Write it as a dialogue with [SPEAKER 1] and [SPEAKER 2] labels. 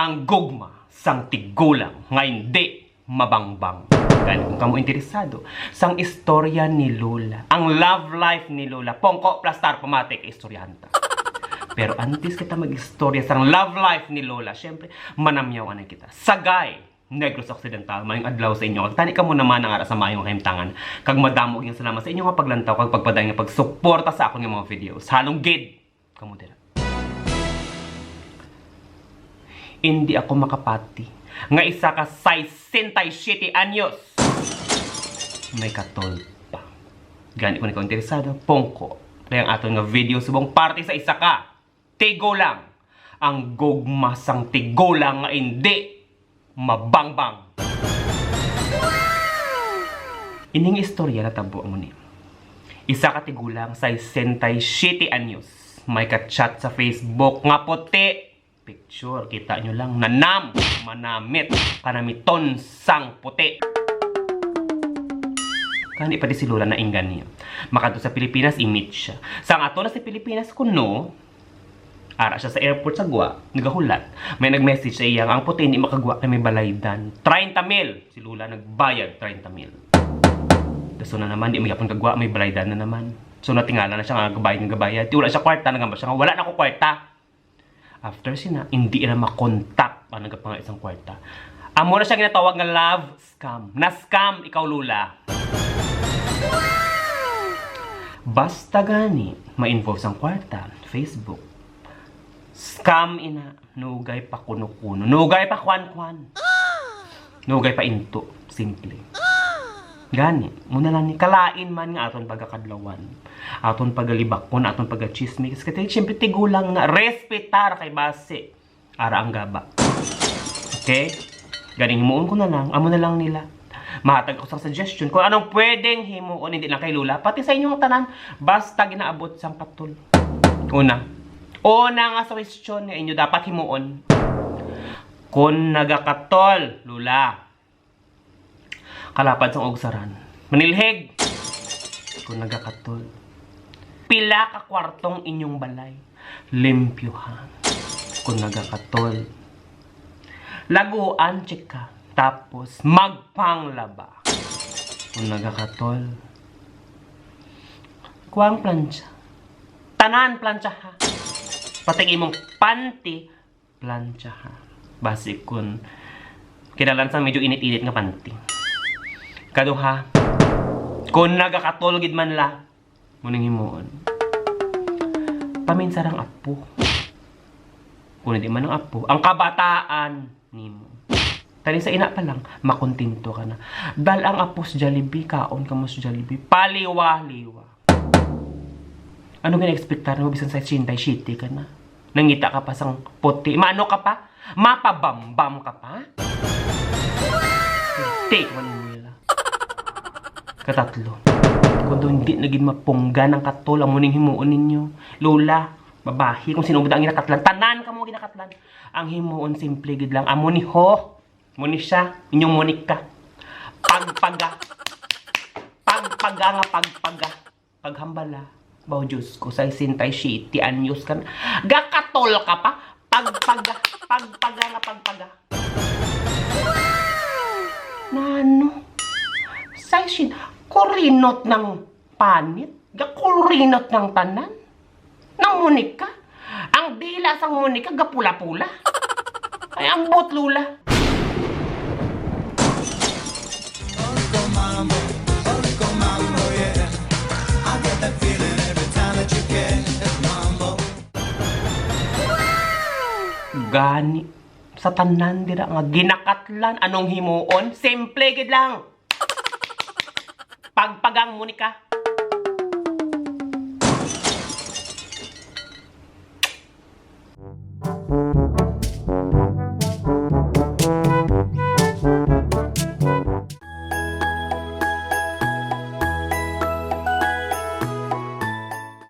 [SPEAKER 1] ang gugma sang tigulang nga hindi mabangbang. Kaya kung kamo interesado sang istorya ni Lola, ang love life ni Lola, pongko plastar pamatik istoryahanta. Pero antes kita mag-istorya sang love life ni Lola, syempre manamyaw na kita. Sagay, Negros Occidental, mayong adlaw sa inyo. Kagtani ka mo naman ang ara sa mayong kahimtangan. Kag madamog yung salamat sa inyo nga paglantaw, kag pagpaday nga pagsuporta sa akong mga videos. Halong gid, kamo dira. Hindi ako makapati nga isa ka 67 anyos may katol pa. Gani ko na interesado, pongko na yung aton nga video subong party sa isa ka tigulang, ang gugmasang tigulang nga hindi mabangbang. Ining istorya na tabo mo ni. Isa ka tigulang sa 67 anyos. May ka-chat sa Facebook nga puti. Picture, kita nyo lang. Nanam, manamit, kanamiton sang puti. Kani pa di si Lola na inggan niya. Makadto sa Pilipinas, i-meet siya. Sang ato na sa Pilipinas kuno, ara siya sa airport sa Gwa, nagahulat. May nag-message sa iya, ang puti hindi makagwa kay may balaydan. 30,000! Si Lola nagbayad 30,000. So na naman, di may yapon kagwa, may balaydan na naman. So natingala na siya nga gabayad. Di wala siya kwarta, nagamba siya nga, wala na ko kwarta. After sina, hindi na makontak ang nagapanga isang kwarta. Amo na siya ginatawag nga love scam. Na-scam ikaw, Lola. Basta gani, ma-involve sang kwarta, Facebook. Scam ina, nugay pa kuno-kuno, nugay pa kwan-kwan, nugay pa into, simple. Gani, muna lang ni kalain man nga aton pagkakadlawan, aton pagalibakon, aton pagachismis, kasi siyempre tigulang nga, respetar kay base, ara ang gaba. Okay? Ganing himuon ko na lang, amo na lang nila. Mahatag ako sa suggestion kung anong pwedeng himuon, hindi lang kay Lola, pati sa inyong tanan, basta ginaabot sang patol. Una nga sa question nga inyo dapat himuon. Kung nagakatol, Lola, kalapad sang ogsaran, manilhig. Kung nagakatol, pila ka kwartong inyong balay, limpyuhan. Kung nagakatol, laguan chika, tapos magpanglaba. Kung nagakatol, kuwang plancha, tanan plancha ha. Pating imong panty, plancha ha. Basi kun kinalan sa medyo init-init nga panty. Kaduha, kung nagakatol gid man la, muning himuon. Paminsarang apo. Kung hindi man ang apo, ang kabataan nimo. Tani sa ina pa lang, makontinto ka na. Dal ang apos Jollibee, kaon ka mo sa Jollibee, paliwa-liwa. Ano gina-expectar mo bisan sa chintay shitty ka na? Nangita ka pa sang puti. Maano ka pa? Mapabambam ka pa? Take one nila. Katatlo. Kung doon hindi naging mapungga ng katol ang muning himuon ninyo. Lola, babahi, kung sino ba ang ginakatlan, tanan ka mo ginakatlan. Ang himuon simple gid lang. Amo ni ho. Muni siya, inyong monika. Pagpaga. Pagpaga nga pagpaga. Paghambala. Bao Diyos ko, sa isintay shitty anyos ka na. Gakatol ka pa? Pagpaga nga pagpaga. Nano? Sa isin, kurinot ng panit? Gakurinot ng tanan? Nang munika? Ang dila sang munika, gapula-pula. Ay, ang bot, Lula. Gani sa tanan dira nga ginakatlan anong himuon, simple gid lang. Pagpagang munika.